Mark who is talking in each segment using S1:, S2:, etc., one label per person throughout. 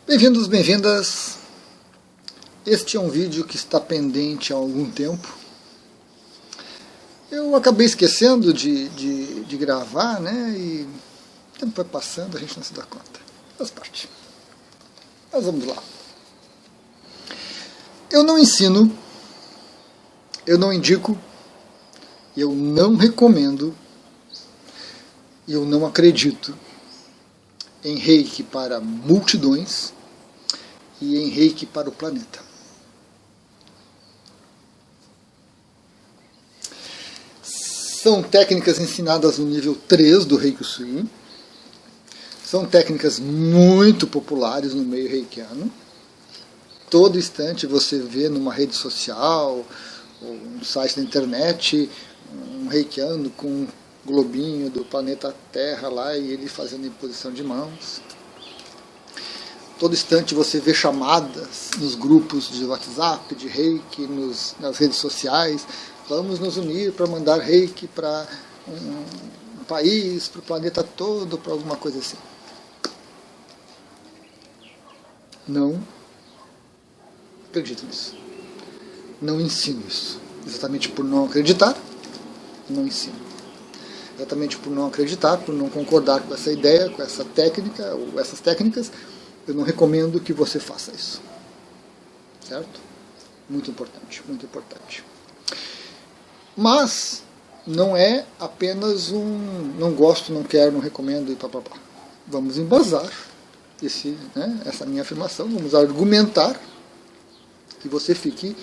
S1: Bem-vindos, bem-vindas. Este é um vídeo que está pendente há algum tempo. Eu acabei esquecendo de gravar, né? E o tempo vai passando, a gente não se dá conta. Faz parte. Mas vamos lá. Eu não ensino, eu não indico, eu não recomendo, eu não acredito em reiki para multidões e em reiki para o planeta. São técnicas ensinadas no nível 3 do Reiki Sui. São técnicas muito populares no meio reikiano. Todo instante você vê numa rede social, ou um site da internet, um reikiano com um globinho do planeta Terra lá e ele fazendo imposição de mãos. Todo instante você vê chamadas nos grupos de WhatsApp, de reiki, nas redes sociais. Vamos nos unir para mandar reiki para um país, para o planeta todo, para alguma coisa assim. Não acredito nisso. Não ensino isso. Exatamente por não acreditar, não ensino. Exatamente por não acreditar, por não concordar com essa ideia, com essa técnica, ou essas técnicas, eu não recomendo que você faça isso. Certo? Muito importante, muito importante. Mas não é apenas não gosto, não quero, não recomendo e papapá. Vamos embasar essa minha afirmação, vamos argumentar que você fique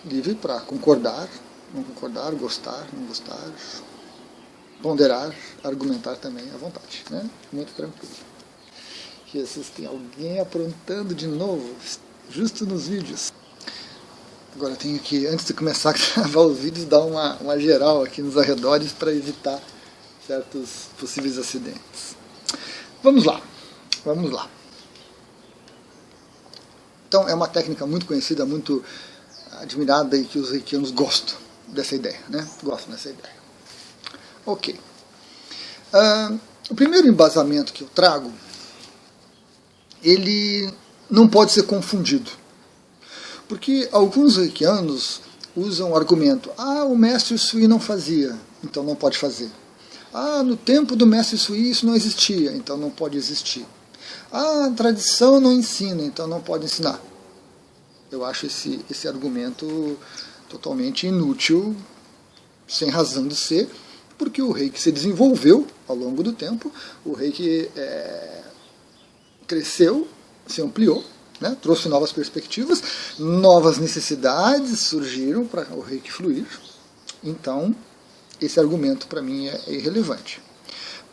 S1: livre para concordar, não concordar, gostar, não gostar, ponderar, argumentar também à vontade, né? Muito tranquilo. Jesus, tem alguém aprontando de novo, justo nos vídeos. Agora eu tenho que, antes de começar a gravar os vídeos, dar uma geral aqui nos arredores para evitar certos possíveis acidentes. Vamos lá, vamos lá. Então é uma técnica muito conhecida, muito admirada e que os reikianos gostam dessa ideia, né? Gostam dessa ideia. Ok. O primeiro embasamento que eu trago, ele não pode ser confundido. Porque alguns reikianos usam o argumento, o mestre Sui não fazia, então não pode fazer. No tempo do mestre Sui isso não existia, então não pode existir. A tradição não ensina, então não pode ensinar. Eu acho esse argumento totalmente inútil, sem razão de ser, porque o reiki se desenvolveu ao longo do tempo, o reiki cresceu, se ampliou, né? Trouxe novas perspectivas, novas necessidades surgiram para o reiki fluir. Então, esse argumento para mim é irrelevante.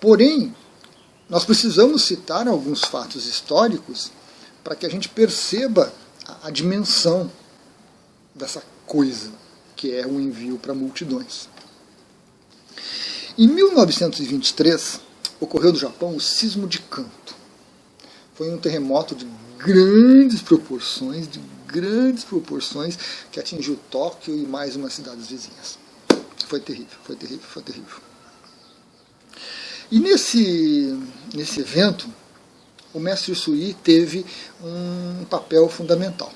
S1: Porém, nós precisamos citar alguns fatos históricos para que a gente perceba a dimensão dessa coisa que é o envio para multidões. Em 1923, ocorreu no Japão o Sismo de Kanto. Foi um terremoto de grandes proporções, que atingiu Tóquio e mais umas cidades vizinhas. Foi terrível, foi terrível, foi terrível. E nesse evento, o mestre Sui teve um papel fundamental.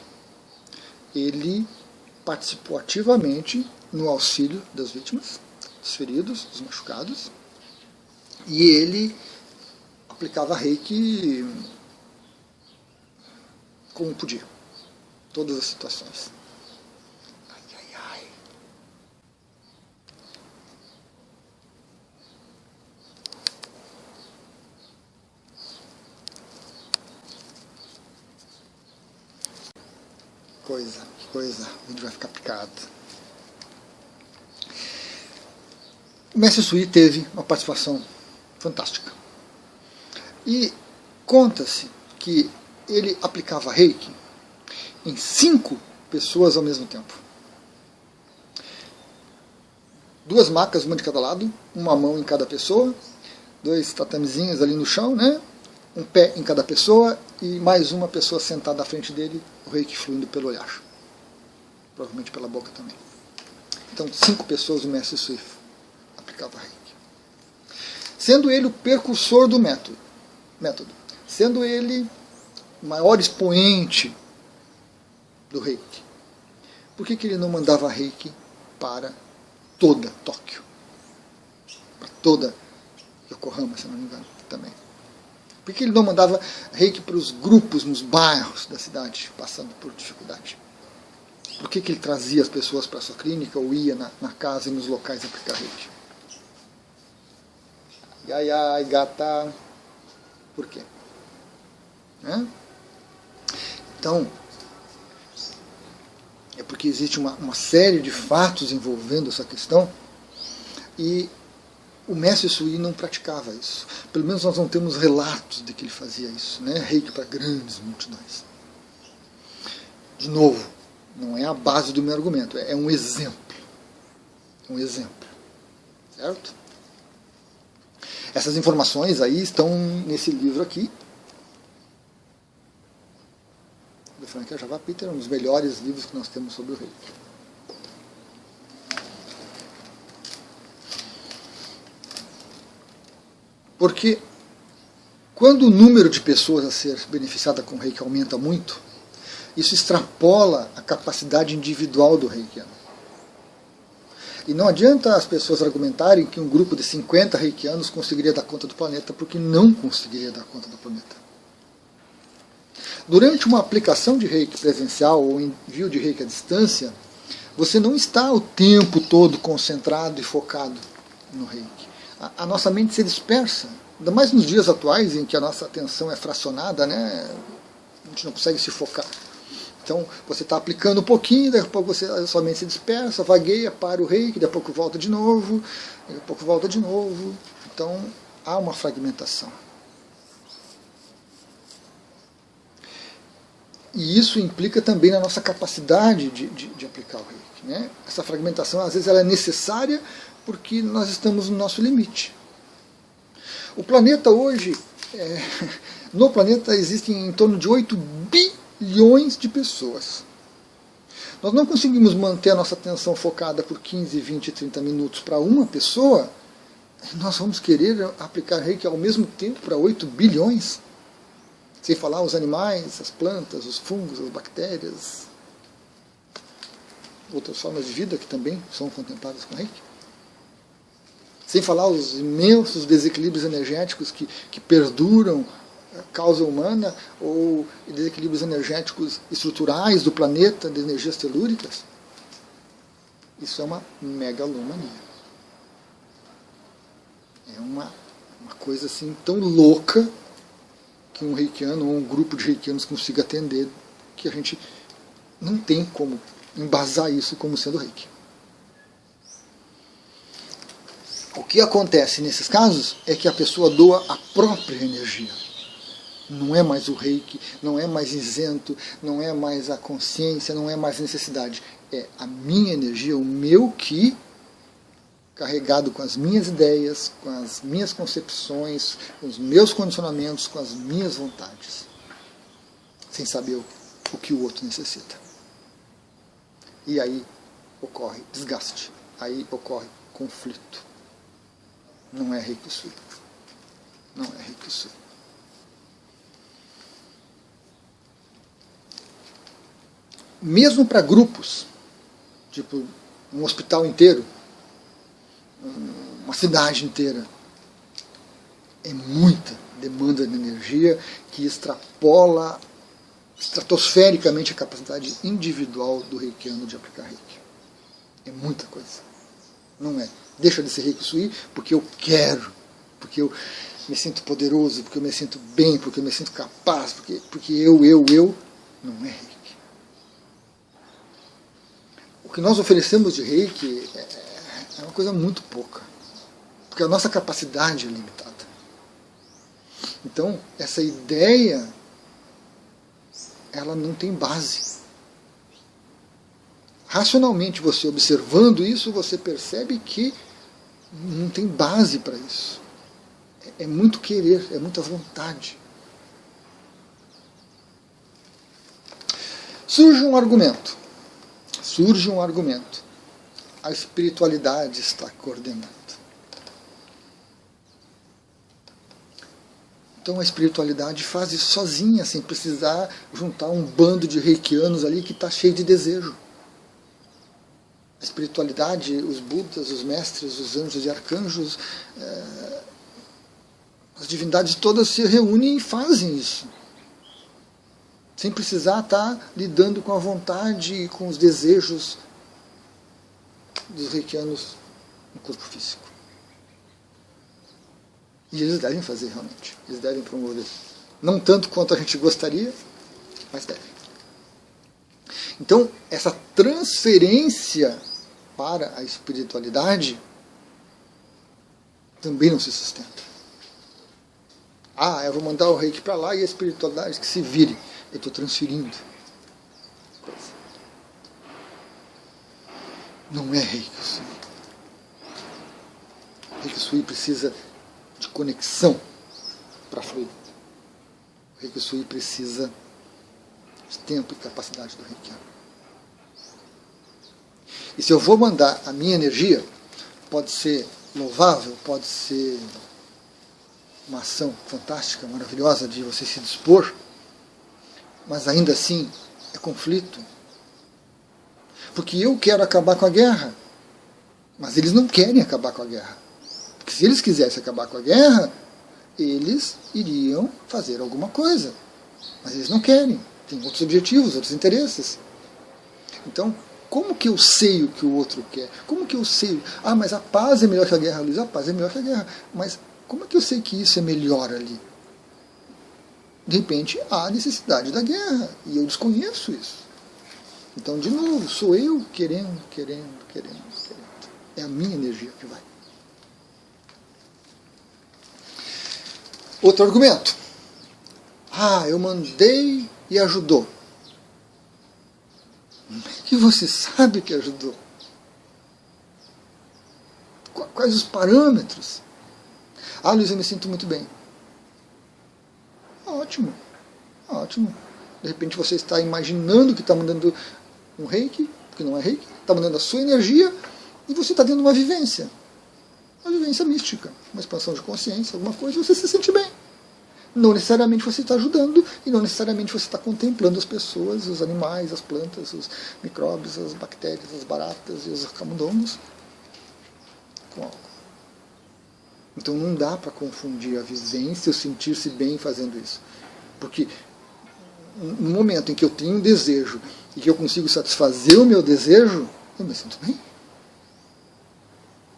S1: Ele participou ativamente no auxílio das vítimas, dos feridos, dos machucados, e ele aplicava reiki como podia, todas as situações. Que coisa, o vídeo vai ficar picado. O mestre Sui teve uma participação fantástica. E conta-se que ele aplicava reiki em 5 pessoas ao mesmo tempo. 2 macas, uma de cada lado, uma mão em cada pessoa, 2 tatamezinhos ali no chão, né? Um pé em cada pessoa e mais uma pessoa sentada à frente dele, o reiki fluindo pelo olhar. Provavelmente pela boca também. Então, 5 pessoas o mestre Sui aplicava reiki. Sendo ele o precursor do método. Sendo ele maior expoente do Reiki, por que ele não mandava Reiki para toda Tóquio? Para toda Yokohama, se não me engano, também. Por que ele não mandava Reiki para os grupos nos bairros da cidade, passando por dificuldade? Por que ele trazia as pessoas para a sua clínica ou ia na casa e nos locais aplicar Reiki? Ai, gata. Por quê? Então, é porque existe uma série de fatos envolvendo essa questão e o mestre Sui não praticava isso. Pelo menos nós não temos relatos de que ele fazia isso, né? Reiki para grandes multidões. De novo, não é a base do meu argumento, é um exemplo. Um exemplo. Certo? Essas informações aí estão nesse livro aqui, do Frank Java Peter, um dos melhores livros que nós temos sobre o Reiki. Porque quando o número de pessoas a ser beneficiada com o Reiki aumenta muito, isso extrapola a capacidade individual do reikiano. E não adianta as pessoas argumentarem que um grupo de 50 reikianos conseguiria dar conta do planeta, porque não conseguiria dar conta do planeta. Durante uma aplicação de Reiki presencial ou envio de Reiki à distância, você não está o tempo todo concentrado e focado no Reiki. A nossa mente se dispersa, ainda mais nos dias atuais em que a nossa atenção é fracionada, né? A gente não consegue se focar. Então, você está aplicando um pouquinho, daqui a pouco a sua mente se dispersa, vagueia, para o Reiki, daqui a pouco volta de novo, daqui a pouco volta de novo. Então, há uma fragmentação. E isso implica também na nossa capacidade de aplicar o Reiki, né? Essa fragmentação, às vezes, ela é necessária porque nós estamos no nosso limite. O planeta hoje, no planeta existem em torno de 8 bilhões de pessoas. Nós não conseguimos manter a nossa atenção focada por 15, 20, 30 minutos para uma pessoa, nós vamos querer aplicar Reiki ao mesmo tempo para 8 bilhões, sem falar os animais, as plantas, os fungos, as bactérias, outras formas de vida que também são contempladas com Reiki. Sem falar os imensos desequilíbrios energéticos que perduram a causa humana, ou desequilíbrios energéticos estruturais do planeta, de energias telúricas. Isso é uma megalomania. É uma coisa assim tão louca que um reikiano ou um grupo de reikianos consiga atender, que a gente não tem como embasar isso como sendo Reiki. O que acontece nesses casos é que a pessoa doa a própria energia. Não é mais o Reiki, não é mais isento, não é mais a consciência, não é mais a necessidade. É a minha energia, o meu Ki, carregado com as minhas ideias, com as minhas concepções, com os meus condicionamentos, com as minhas vontades. Sem saber o que o outro necessita. E aí ocorre desgaste, aí ocorre conflito. Não é Reiki Sui. Não é Reiki Sui. Mesmo para grupos, tipo um hospital inteiro, uma cidade inteira, é muita demanda de energia que extrapola estratosfericamente a capacidade individual do reikiano de aplicar Reiki. É muita coisa. Não é. Deixa de ser Reiki Sui porque eu quero, porque eu me sinto poderoso, porque eu me sinto bem, porque eu me sinto capaz, porque eu, não é Reiki. O que nós oferecemos de Reiki é uma coisa muito pouca, porque a nossa capacidade é limitada. Então, essa ideia, ela não tem base. Racionalmente, você observando isso, você percebe que não tem base para isso. É muito querer, é muita vontade. Surge um argumento. A espiritualidade está coordenando. Então a espiritualidade faz isso sozinha, sem precisar juntar um bando de reikianos ali que está cheio de desejo. A espiritualidade, os budas, os mestres, os anjos e arcanjos, as divindades todas se reúnem e fazem isso. Sem precisar estar lidando com a vontade e com os desejos dos reikianos no corpo físico. E eles devem fazer realmente. Eles devem promover. Não tanto quanto a gente gostaria, mas devem. Então, essa transferência para a espiritualidade também não se sustenta. Eu vou mandar o reiki para lá e a espiritualidade que se vire. Eu estou transferindo. Não é reiki sui. Reiki sui precisa de conexão para fluir. O reiki sui precisa de tempo e capacidade do reikiano. E se eu vou mandar a minha energia, pode ser louvável, pode ser uma ação fantástica, maravilhosa de você se dispor, mas ainda assim é conflito. Porque eu quero acabar com a guerra, mas eles não querem acabar com a guerra. Porque se eles quisessem acabar com a guerra, eles iriam fazer alguma coisa. Mas eles não querem. Tem outros objetivos, outros interesses. Então, como que eu sei o que o outro quer? Como que eu sei? Mas a paz é melhor que a guerra, Luiz. A paz é melhor que a guerra. Mas como é que eu sei que isso é melhor ali? De repente, há necessidade da guerra. E eu desconheço isso. Então, de novo, sou eu querendo. É a minha energia que vai. Outro argumento. Eu mandei e ajudou. Como é que você sabe que ajudou? Quais os parâmetros? Luiz, eu me sinto muito bem. Ótimo. De repente você está imaginando que está mandando um reiki, que não é reiki, está mandando a sua energia e você está tendo uma vivência mística, uma expansão de consciência, alguma coisa, e você se sente bem. Não necessariamente você está ajudando e não necessariamente você está contemplando as pessoas, os animais, as plantas, os micróbios, as bactérias, as baratas e os camundongos com algo. Então não dá para confundir a vivência e o sentir-se bem fazendo isso. Porque no momento em que eu tenho um desejo e que eu consigo satisfazer o meu desejo, eu me sinto bem.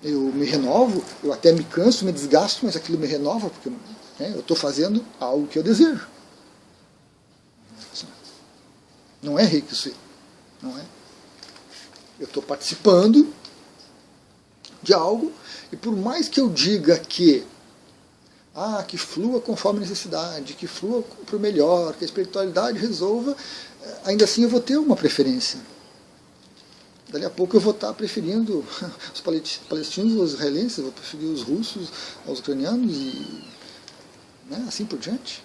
S1: Eu me renovo, eu até me canso, me desgasto, mas aquilo me renova, porque eu estou fazendo algo que eu desejo. Não é reiki sui. Não é. Eu estou participando de algo, e por mais que eu diga que flua conforme a necessidade, que flua para o melhor, que a espiritualidade resolva, ainda assim eu vou ter uma preferência. Dali a pouco eu vou estar preferindo os palestinos, os israelenses, eu vou preferir os russos aos ucranianos e assim por diante.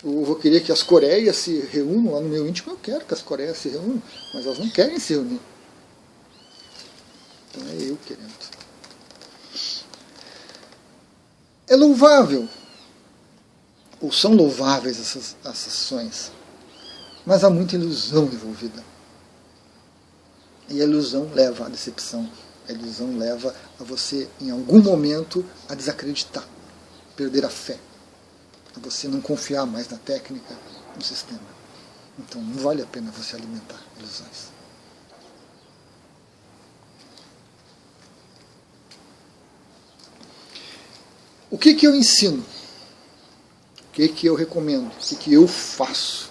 S1: Eu vou querer que as Coreias se reúnam lá no meu íntimo, eu quero que as Coreias se reúnam, mas elas não querem se reunir. Então é eu querendo. É louvável, ou são louváveis essas ações, mas há muita ilusão envolvida. E a ilusão leva à decepção. A ilusão leva a você, em algum momento, a desacreditar, perder a fé, a você não confiar mais na técnica, no sistema. Então não vale a pena você alimentar ilusões. O que eu ensino? O que eu recomendo? O que eu faço?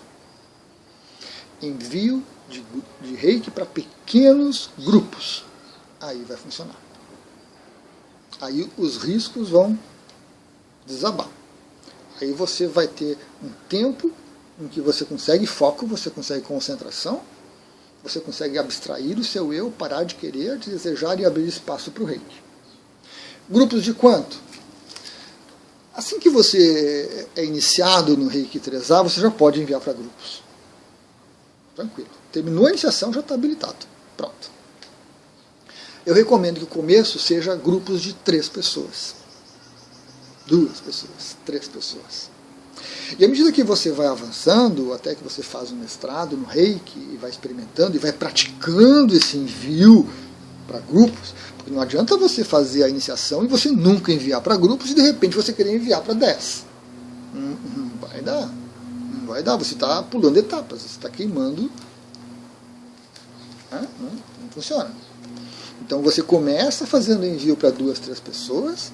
S1: Envio de reiki para pequenos grupos. Aí vai funcionar. Aí os riscos vão desabar. Aí você vai ter um tempo em que você consegue foco, você consegue concentração, você consegue abstrair o seu eu, parar de querer, de desejar e abrir espaço para o reiki. Grupos de quanto? Assim que você é iniciado no Reiki 3A, você já pode enviar para grupos. Tranquilo. Terminou a iniciação, já está habilitado. Pronto. Eu recomendo que o começo seja grupos de 3 pessoas. 2 pessoas, 3 pessoas. E à medida que você vai avançando, até que você faz um mestrado no Reiki, e vai experimentando, e vai praticando esse envio para grupos, porque não adianta você fazer a iniciação e você nunca enviar para grupos e de repente você querer enviar para 10. Não vai dar. Não vai dar. Você está pulando etapas, você está queimando. Não funciona. Então você começa fazendo envio para 2, 3 pessoas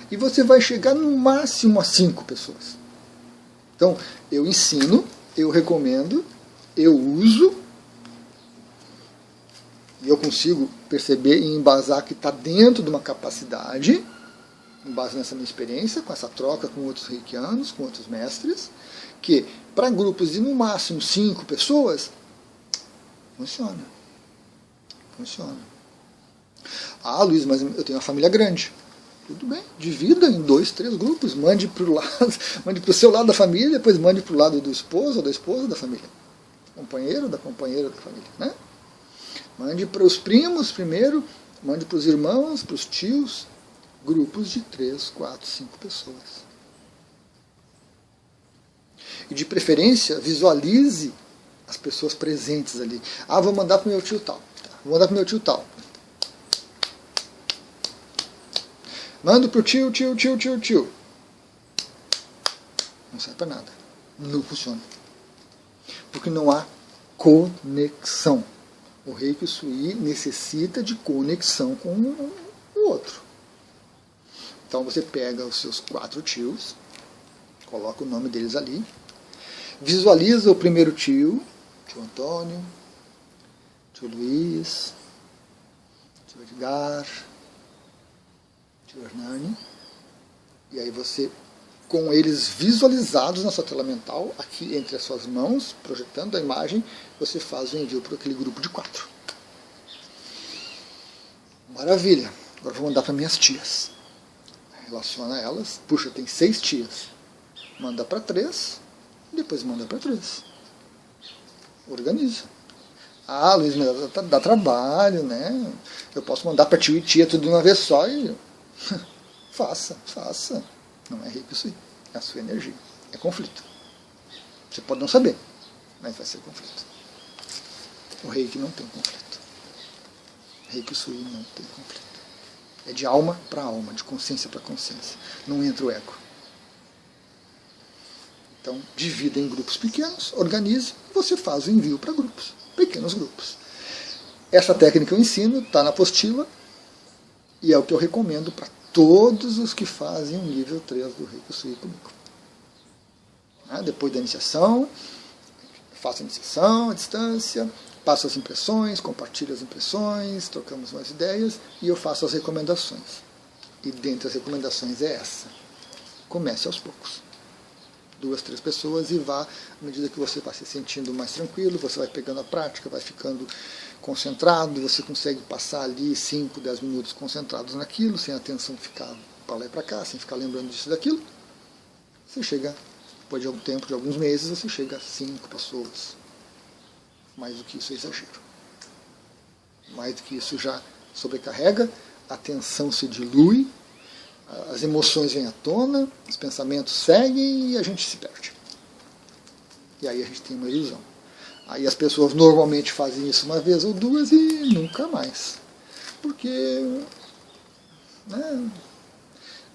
S1: e você vai chegar no máximo a 5 pessoas. Então eu ensino, eu recomendo, eu uso e eu consigo perceber e embasar que está dentro de uma capacidade, com base nessa minha experiência, com essa troca com outros reikianos, com outros mestres, que para grupos de no máximo 5 pessoas, funciona. Funciona. Ah, Luiz, mas eu tenho uma família grande. Tudo bem, divida em 2, 3 grupos, mande para o lado, mande para o seu lado da família, depois mande para o lado do esposo ou da esposa da família. Companheiro da companheira da família, né? Mande para os primos primeiro, mande para os irmãos, para os tios, grupos de 3, 4, 5 pessoas. E de preferência, visualize as pessoas presentes ali. Ah, vou mandar para o meu tio tal. Vou mandar para o meu tio tal. Mando para o tio. Não serve para nada. Não funciona. Porque não há conexão. O Reiki Sui necessita de conexão com o outro. Então você pega os seus 4 tios, coloca o nome deles ali, visualiza o primeiro tio Antônio, tio Luiz, tio Edgar, tio Hernani, e aí você, com eles visualizados na sua tela mental, aqui entre as suas mãos, projetando a imagem, você faz o envio para aquele grupo de 4. Maravilha! Agora vou mandar para minhas tias. Relaciona elas. Puxa, tem 6 tias. Manda para 3, depois manda para 3. Organiza. Ah, Luiz, mas dá trabalho, né? Eu posso mandar para tio e tia tudo de uma vez só e... faça. Não é Reiki Sui. É a sua energia. É conflito. Você pode não saber, mas vai ser conflito. O Reiki não tem conflito. Reiki Sui não tem conflito. É de alma para alma, de consciência para consciência. Não entra o ego. Então, divida em grupos pequenos, organize, e você faz o envio para grupos, pequenos grupos. Essa técnica eu ensino, está na apostila, e é o que eu recomendo para todos os que fazem o nível 3 do Reiki Sui comigo. Depois da iniciação, faço a iniciação à distância, passo as impressões, compartilho as impressões, trocamos umas ideias, e eu faço as recomendações. E dentre as recomendações é essa. Comece aos poucos. 2, 3 pessoas e vá, à medida que você vai se sentindo mais tranquilo, você vai pegando a prática, vai ficando concentrado, você consegue passar ali 5, 10 minutos concentrados naquilo, sem a atenção ficar para lá e para cá, sem ficar lembrando disso e daquilo. Você chega, depois de algum tempo, de alguns meses, você chega a 5 pessoas. Mais do que isso é exagero. Mais do que isso já sobrecarrega, a atenção se dilui, as emoções vêm à tona, os pensamentos seguem e a gente se perde. E aí a gente tem uma ilusão. Aí as pessoas normalmente fazem isso uma vez ou 2 e nunca mais. Porque,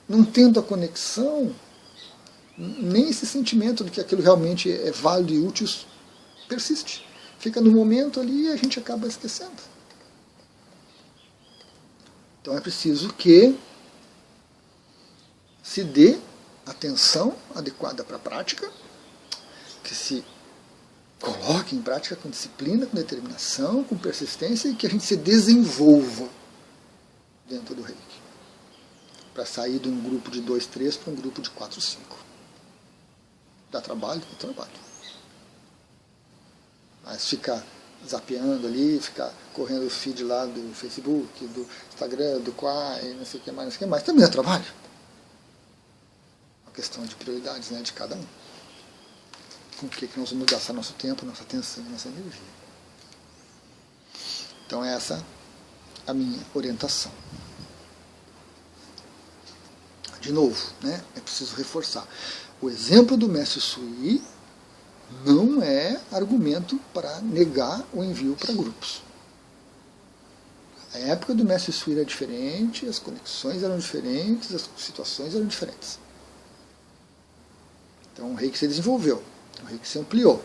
S1: não tendo a conexão, nem esse sentimento de que aquilo realmente é válido e útil persiste. Fica no momento ali e a gente acaba esquecendo. Então é preciso que se dê atenção adequada para a prática, que se coloque em prática com disciplina, com determinação, com persistência e que a gente se desenvolva dentro do Reiki. Para sair de um grupo de 2, 3 para um grupo de 4, 5. Dá trabalho? Dá trabalho. Mas ficar zapeando ali, ficar correndo o feed lá do Facebook, do Instagram, do Quai, não sei o que mais, também dá trabalho. Questão de prioridades, de cada um. Com o que nós vamos gastar nosso tempo, nossa atenção, nossa energia. Então essa é a minha orientação. De novo, né, é preciso reforçar. O exemplo do Mestre Sui não é argumento para negar o envio para grupos. A época do Mestre Sui era diferente, as conexões eram diferentes, as situações eram diferentes. Então o reiki se desenvolveu, o reiki se ampliou.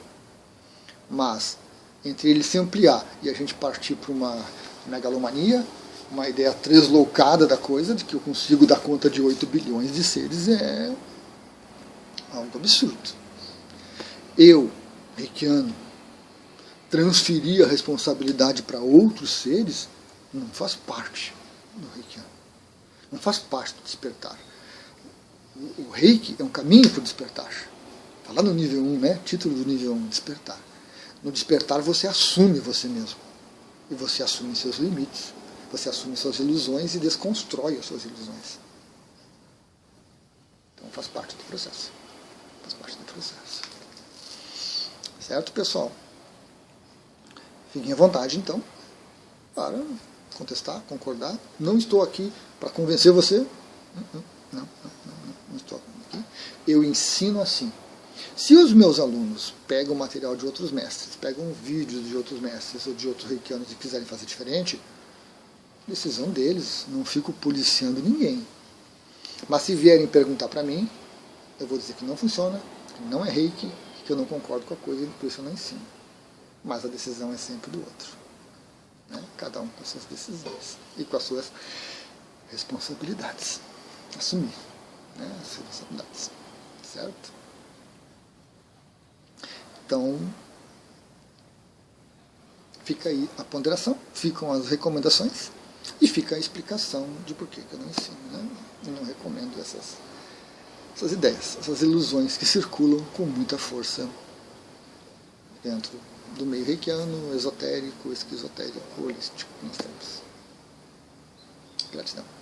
S1: Mas entre ele se ampliar e a gente partir para uma megalomania, uma ideia tresloucada da coisa, de que eu consigo dar conta de 8 bilhões de seres, é algo absurdo. Eu, reikiano, transferir a responsabilidade para outros seres não faz parte do reikiano. Não faz parte do despertar. O reiki é um caminho para o despertar. Está lá no nível 1, né? Título do nível 1, despertar. No despertar você assume você mesmo. E você assume seus limites. Você assume suas ilusões e desconstrói as suas ilusões. Então faz parte do processo. Faz parte do processo. Certo, pessoal? Fiquem à vontade, então, para contestar, concordar. Não estou aqui para convencer você. Não estou aqui. Eu ensino assim. Se os meus alunos pegam material de outros mestres, pegam vídeos de outros mestres ou de outros reikianos e quiserem fazer diferente, decisão deles, não fico policiando ninguém. Mas se vierem perguntar para mim, eu vou dizer que não funciona, que não é reiki, que eu não concordo com a coisa e por isso eu não ensino. Mas a decisão é sempre do outro. Né? Cada um com as suas decisões e com as suas responsabilidades. Assumir, né? As responsabilidades. Certo? Então, fica aí a ponderação, ficam as recomendações e fica a explicação de por que eu não ensino. Né? Eu não recomendo essas ideias, essas ilusões que circulam com muita força dentro do meio reikiano, esotérico, esquizotérico, holístico que nós temos. Gratidão.